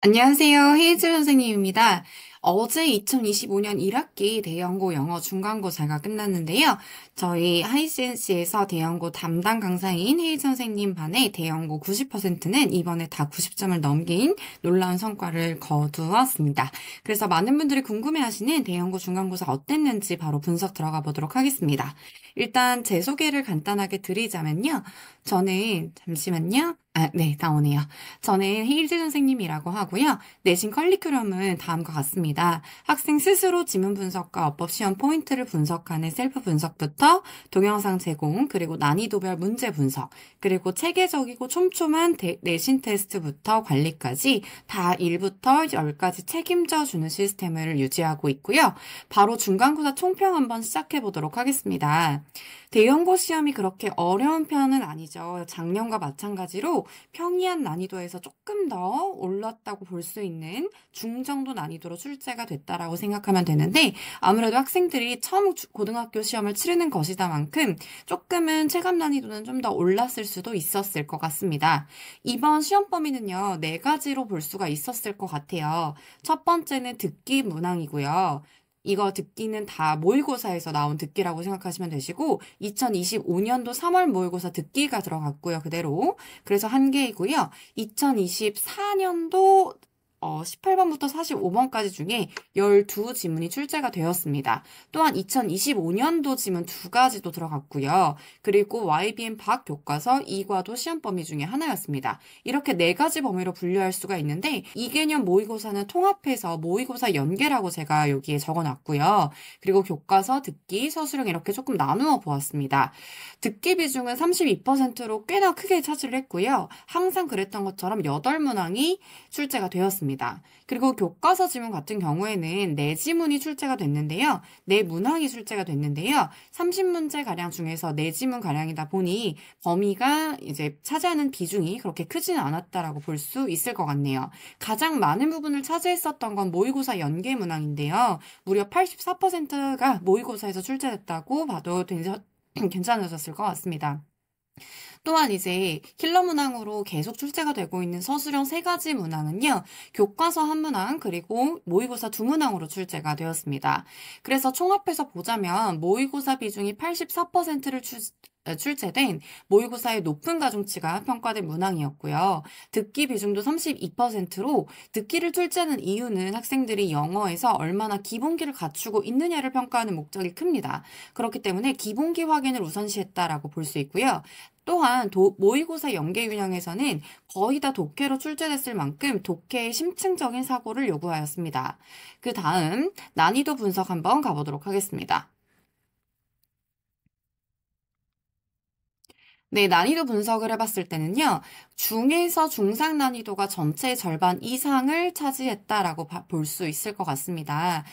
안녕하세요. 헤이즐 선생님입니다. 어제 2025년 1학기 대형고 영어 중간고사가 끝났는데요. 저희 하이센스에서 대형고 담당 강사인 헤이즐 선생님 반의 대형고 90%는 이번에 다 90점을 넘긴 놀라운 성과를 거두었습니다. 그래서 많은 분들이 궁금해하시는 대형고 중간고사 어땠는지 바로 분석 들어가 보도록 하겠습니다. 일단 제 소개를 간단하게 드리자면요. 저는 잠시만요. 네, 나오네요. 저는 헤이즐 선생님이라고 하고요. 내신 커리큘럼은 다음과 같습니다. 학생 스스로 지문 분석과 어법 시험 포인트를 분석하는 셀프 분석부터 동영상 제공, 그리고 난이도별 문제 분석, 그리고 체계적이고 촘촘한 내신 테스트부터 관리까지 다 1부터 10까지 책임져 주는 시스템을 유지하고 있고요. 바로 중간고사 총평 한번 시작해 보도록 하겠습니다. 대형고 시험이 그렇게 어려운 편은 아니죠. 작년과 마찬가지로 평이한 난이도에서 조금 더 올랐다고 볼 수 있는 중정도 난이도로 출제가 됐다라고 생각하면 되는데 아무래도 학생들이 처음 고등학교 시험을 치르는 것이다만큼 조금은 체감 난이도는 좀 더 올랐을 수도 있었을 것 같습니다. 이번 시험 범위는요, 네 가지로 볼 수가 있었을 것 같아요. 첫 번째는 듣기 문항이고요. 이거 듣기는 다 모의고사에서 나온 듣기라고 생각하시면 되시고 2025년도 3월 모의고사 듣기가 들어갔고요. 그대로. 그래서 한 개이고요. 2024년도 18번부터 45번까지 중에 12지문이 출제가 되었습니다. 또한 2025년도 지문 두 가지도 들어갔고요. 그리고 YBM 박 교과서 2과도 시험 범위 중에 하나였습니다. 이렇게 네 가지 범위로 분류할 수가 있는데 이 개념 모의고사는 통합해서 모의고사 연계라고 제가 여기에 적어놨고요. 그리고 교과서, 듣기, 서술형 이렇게 조금 나누어 보았습니다. 듣기 비중은 32%로 꽤나 크게 차지를 했고요. 항상 그랬던 것처럼 8문항이 출제가 되었습니다. 그리고 교과서 지문 같은 경우에는 4지문이 출제가 됐는데요. 4문항이 출제가 됐는데요. 30문제가량 중에서 4지문가량이다 보니 범위가 이제 차지하는 비중이 그렇게 크지는 않았다라고 볼 수 있을 것 같네요. 가장 많은 부분을 차지했었던 건 모의고사 연계 문항인데요. 무려 84%가 모의고사에서 출제됐다고 봐도 괜찮으셨을 것 같습니다. 또한 이제 킬러 문항으로 계속 출제가 되고 있는 서술형 세 가지 문항은요, 교과서 한 문항, 그리고 모의고사 두 문항으로 출제가 되었습니다. 그래서 총합해서 보자면 모의고사 비중이 84%를 출제된 모의고사의 높은 가중치가 평가된 문항이었고요. 듣기 비중도 32%로 듣기를 출제하는 이유는 학생들이 영어에서 얼마나 기본기를 갖추고 있느냐를 평가하는 목적이 큽니다. 그렇기 때문에 기본기 확인을 우선시했다라고 볼 수 있고요. 또한 모의고사 연계 균형에서는 거의 다 독해로 출제됐을 만큼 독해의 심층적인 사고를 요구하였습니다. 그 다음 난이도 분석 한번 가보도록 하겠습니다. 네, 난이도 분석을 해봤을 때는요, 중에서 중상 난이도가 전체의 절반 이상을 차지했다라고 볼 수 있을 것 같습니다.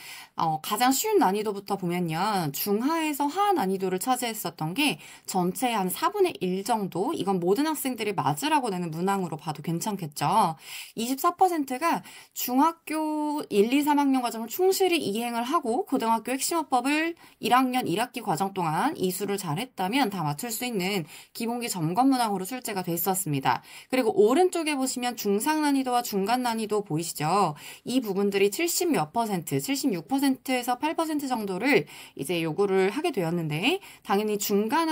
가장 쉬운 난이도부터 보면요, 중하에서 하 난이도를 차지했었던 게 전체의 한 4분의 1 정도, 이건 모든 학생들이 맞으라고 내는 문항으로 봐도 괜찮겠죠. 24%가 중학교 1, 2, 3학년 과정을 충실히 이행을 하고 고등학교 핵심어법을 1학년 1학기 과정 동안 이수를 잘했다면 다 맞출 수 있는 기본기 점검 문항으로 출제가 됐었습니다. 그리고 오른쪽에 보시면 중상 난이도와 중간 난이도 보이시죠? 이 부분들이 70 몇 퍼센트, 76%에서 8% 정도를 이제 요구를 하게 되었는데 당연히 중위권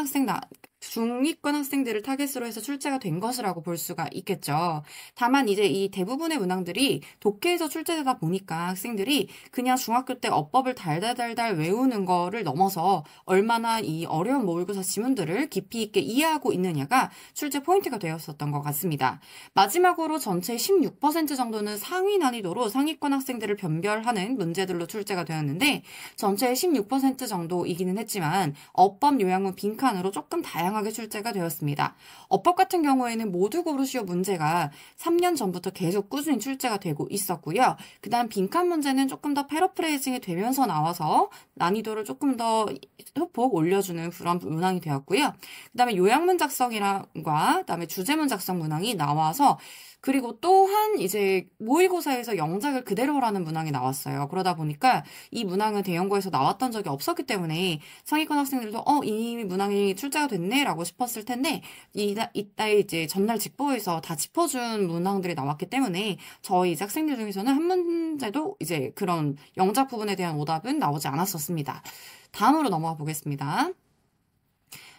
학생들을 타겟으로 해서 출제가 된 것이라고 볼 수가 있겠죠. 다만 이제 이 대부분의 문항들이 독해에서 출제되다 보니까 학생들이 그냥 중학교 때 어법을 달달달달 외우는 거를 넘어서 얼마나 이 어려운 모의고사 지문들을 깊이 있게 이해하고 있느냐가 출제 포인트가 되었었던 것 같습니다. 마지막으로 전체 16% 정도는 상위 난이도로 상위권 학생들을 변별하는 문제들로 출제가 되었는데 전체의 16% 정도이기는 했지만 어법 요양문 빈칸으로 조금 다양하게 출제가 되었습니다. 어법 같은 경우에는 모두 고르시오 문제가 3년 전부터 계속 꾸준히 출제가 되고 있었고요. 그 다음 빈칸 문제는 조금 더 패러프레이징이 되면서 나와서 난이도를 조금 더 소폭 올려주는 그런 문항이 되었고요. 그 다음에 요양문 작성이랑과 그 다음에 주제문 작성 문항이 나와서 그리고 또한 이제 모의고사에서 영작을 그대로라는 문항이 나왔어요. 그러다 보니까 이 문항은 대형고에서 나왔던 적이 없었기 때문에 상위권 학생들도 이 문항이 출제가 됐네 나오네? 라고 싶었을 텐데, 이따 이제 전날 직보에서 다 짚어준 문항들이 나왔기 때문에, 저희 이제 학생들 중에서는 한 문제도 이제 그런 영작 부분에 대한 오답은 나오지 않았었습니다. 다음으로 넘어가 보겠습니다.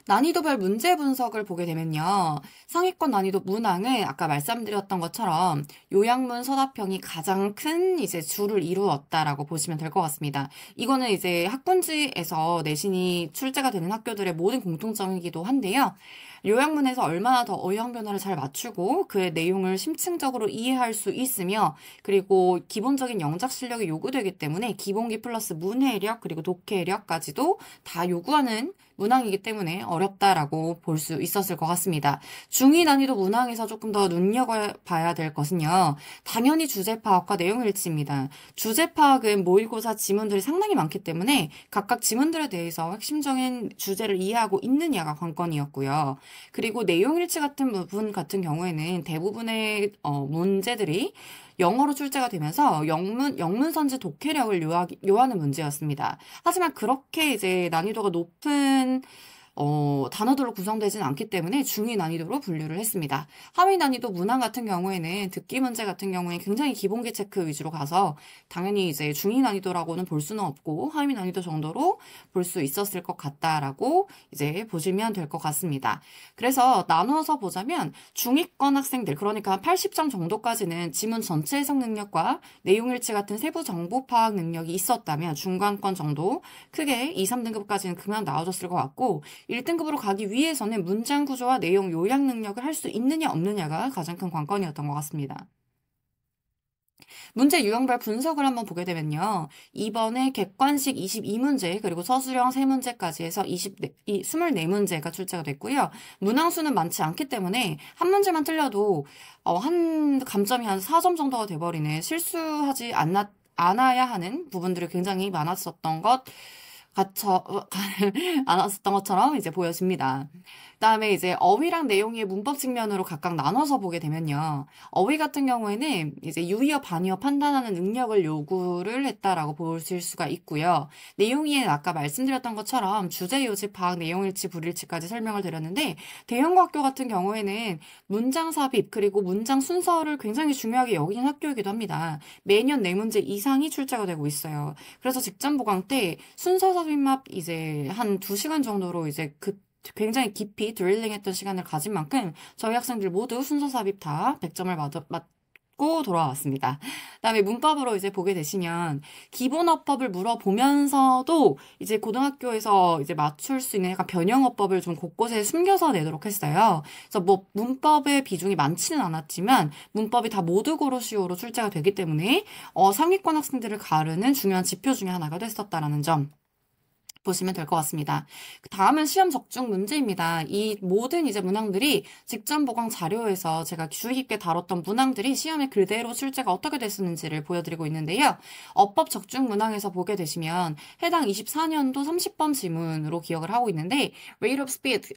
난이도별 문제 분석을 보게 되면요. 상위권 난이도 문항은 아까 말씀드렸던 것처럼 요약문 서답형이 가장 큰 이제 줄을 이루었다라고 보시면 될 것 같습니다. 이거는 이제 학군지에서 내신이 출제가 되는 학교들의 모든 공통점이기도 한데요. 요약문에서 얼마나 더 어휘형 변화를 잘 맞추고 그의 내용을 심층적으로 이해할 수 있으며 그리고 기본적인 영작 실력이 요구되기 때문에 기본기 플러스 문해력 그리고 독해력까지도 다 요구하는 문항이기 때문에 어렵다라고 볼 수 있었을 것 같습니다. 중위 난이도 문항에서 조금 더 눈여겨봐야 될 것은요. 당연히 주제 파악과 내용 일치입니다. 주제 파악은 모의고사 지문들이 상당히 많기 때문에 각각 지문들에 대해서 핵심적인 주제를 이해하고 있느냐가 관건이었고요. 그리고 내용 일치 같은 부분 같은 경우에는 대부분의 문제들이 영어로 출제가 되면서 영문선지 독해력을 요하는 문제였습니다. 하지만 그렇게 이제 난이도가 높은 단어들로 구성되진 않기 때문에 중위 난이도로 분류를 했습니다. 하위 난이도 문항 같은 경우에는 듣기 문제 같은 경우에 굉장히 기본기 체크 위주로 가서 당연히 이제 중위 난이도라고는 볼 수는 없고 하위 난이도 정도로 볼 수 있었을 것 같다라고 이제 보시면 될 것 같습니다. 그래서 나누어서 보자면 중위권 학생들 그러니까 80점 정도까지는 지문 전체 해석 능력과 내용 일치 같은 세부 정보 파악 능력이 있었다면 중간권 정도 크게 2, 3등급까지는 그만 나와줬을 것 같고 1등급으로 가기 위해서는 문장 구조와 내용 요약 능력을 할 수 있느냐 없느냐가 가장 큰 관건이었던 것 같습니다. 문제 유형별 분석을 한번 보게 되면요. 이번에 객관식 22문제 그리고 서술형 3문제까지 해서 24문제가 출제가 됐고요. 문항수는 많지 않기 때문에 한 문제만 틀려도 한 감점이 한 4점 정도가 돼버리는 실수하지 않아야 하는 부분들이 굉장히 많았었던 않았었던 것처럼 이제 보여집니다. 그다음에 이제 어휘랑 내용의 문법 측면으로 각각 나눠서 보게 되면요. 어휘 같은 경우에는 이제 유의어, 반의어 판단하는 능력을 요구를 했다라고 보실 수가 있고요. 내용에는 아까 말씀드렸던 것처럼 주제 요지 파악, 내용일치, 불일치까지 설명을 드렸는데 대형고 학교 같은 경우에는 문장 삽입 그리고 문장 순서를 굉장히 중요하게 여기는 학교이기도 합니다. 매년 4문제 이상이 출제가 되고 있어요. 그래서 직전 보강 때 순서 삽입만 이제 한 2시간 정도로 이제 굉장히 깊이 드릴링 했던 시간을 가진 만큼 저희 학생들 모두 순서 삽입 다 100점을 맞고 돌아왔습니다. 그다음에 문법으로 이제 보게 되시면 기본 어법을 물어보면서도 이제 고등학교에서 이제 맞출 수 있는 약간 변형 어법을 좀 곳곳에 숨겨서 내도록 했어요. 그래서 뭐 문법의 비중이 많지는 않았지만 문법이 다 모두 고르시오로 출제가 되기 때문에 상위권 학생들을 가르는 중요한 지표 중에 하나가 됐었다라는 점. 보시면 될 것 같습니다. 다음은 시험 적중 문제입니다. 이 모든 이제 문항들이 직전 보강 자료에서 제가 주의 깊게 다뤘던 문항들이 시험에 그대로 출제가 어떻게 됐었는지를 보여드리고 있는데요. 어법 적중 문항에서 보게 되시면 해당 24년도 30번 지문으로 기억을 하고 있는데 rate of speed,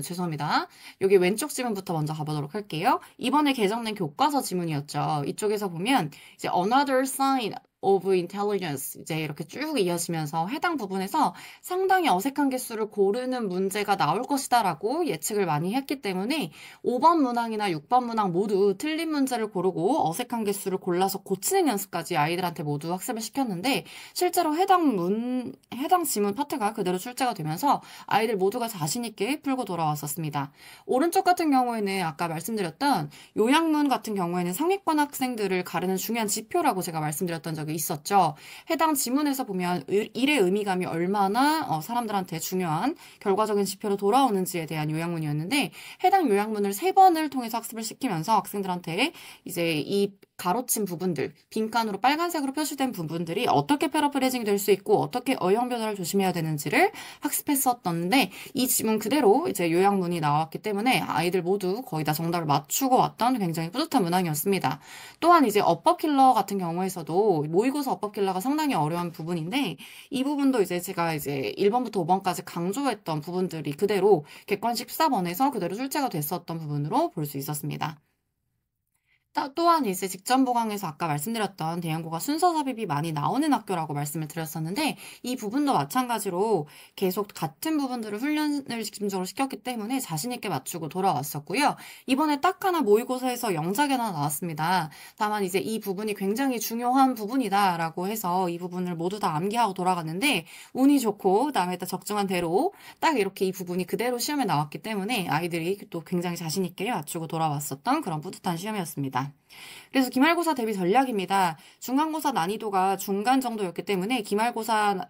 죄송합니다. 여기 왼쪽 지문부터 먼저 가보도록 할게요. 이번에 개정된 교과서 지문이었죠. 이쪽에서 보면 이제 another sign of intelligence 이제 이렇게 쭉 이어지면서 해당 부분에서 상당히 어색한 개수를 고르는 문제가 나올 것이다라고 예측을 많이 했기 때문에 5번 문항이나 6번 문항 모두 틀린 문제를 고르고 어색한 개수를 골라서 고치는 연습까지 아이들한테 모두 학습을 시켰는데 실제로 해당 지문 파트가 그대로 출제가 되면서 아이들 모두가 자신 있게 풀고 돌아왔었습니다. 오른쪽 같은 경우에는 아까 말씀드렸던 요약문 같은 경우에는 상위권 학생들을 가르는 중요한 지표라고 제가 말씀드렸던 적이 있었죠. 해당 지문에서 보면 일의 의미감이 얼마나 사람들한테 중요한 결과적인 지표로 돌아오는지에 대한 요약문이었는데 해당 요약문을 3번을 통해서 학습을 시키면서 학생들한테 이제 이 가로친 부분들, 빈칸으로 빨간색으로 표시된 부분들이 어떻게 패러프레이징이 될 수 있고 어떻게 어휘형 변화를 조심해야 되는지를 학습했었던데 이 지문 그대로 이제 요약문이 나왔기 때문에 아이들 모두 거의 다 정답을 맞추고 왔던 굉장히 뿌듯한 문항이었습니다. 또한 이제 어법 킬러 같은 경우에서도 모의고사 어법 킬러가 상당히 어려운 부분인데 이 부분도 이제 제가 이제 1번부터 5번까지 강조했던 부분들이 그대로 객관식 14번에서 그대로 출제가 됐었던 부분으로 볼 수 있었습니다. 또한 이제 직전 보강에서 아까 말씀드렸던 대형고가 순서 삽입이 많이 나오는 학교라고 말씀을 드렸었는데 이 부분도 마찬가지로 계속 같은 부분들을 훈련을 집중적으로 시켰기 때문에 자신 있게 맞추고 돌아왔었고요. 이번에 딱 하나 모의고사에서 영작이 하나 나왔습니다. 다만 이제 이 부분이 굉장히 중요한 부분이다라고 해서 이 부분을 모두 다 암기하고 돌아갔는데 운이 좋고 그다음에 딱 적정한 대로 딱 이렇게 이 부분이 그대로 시험에 나왔기 때문에 아이들이 또 굉장히 자신 있게 맞추고 돌아왔었던 그런 뿌듯한 시험이었습니다. 그래서 기말고사 대비 전략입니다. 중간고사 난이도가 중간 정도였기 때문에 기말고사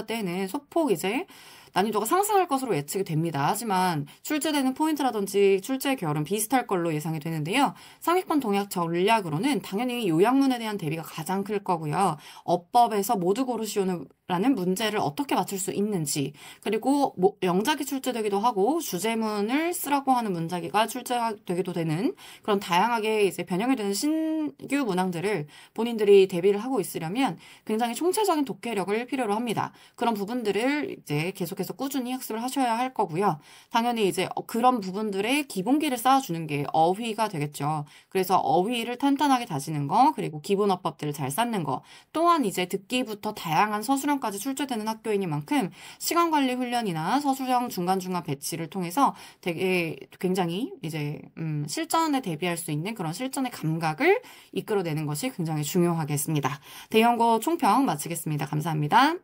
때는 소폭 이제 난이도가 상승할 것으로 예측이 됩니다. 하지만 출제되는 포인트라든지 출제 결은 비슷할 걸로 예상이 되는데요. 상위권 동약 전략으로는 당연히 요약문에 대한 대비가 가장 클 거고요. 어법에서 모두 고르시오는 라는 문제를 어떻게 맞출 수 있는지, 그리고 영작이 출제되기도 하고 주제문을 쓰라고 하는 문자기가 출제되기도 되는 그런 다양하게 이제 변형이 되는 신규 문항들을 본인들이 대비를 하고 있으려면 굉장히 총체적인 독해력을 필요로 합니다. 그런 부분들을 이제 계속해서 꾸준히 학습을 하셔야 할 거고요. 당연히 이제 그런 부분들의 기본기를 쌓아주는 게 어휘가 되겠죠. 그래서 어휘를 탄탄하게 다지는 거, 그리고 기본 어법들을 잘 쌓는 거, 또한 이제 듣기부터 다양한 서술형까지 출제되는 학교이니만큼 시간관리 훈련이나 서술형 중간중간 배치를 통해서 되게 굉장히 이제 실전에 대비할 수 있는 그런 실전의 감각을 이끌어내는 것이 굉장히 중요하겠습니다. 대형고 총평 마치겠습니다. 감사합니다.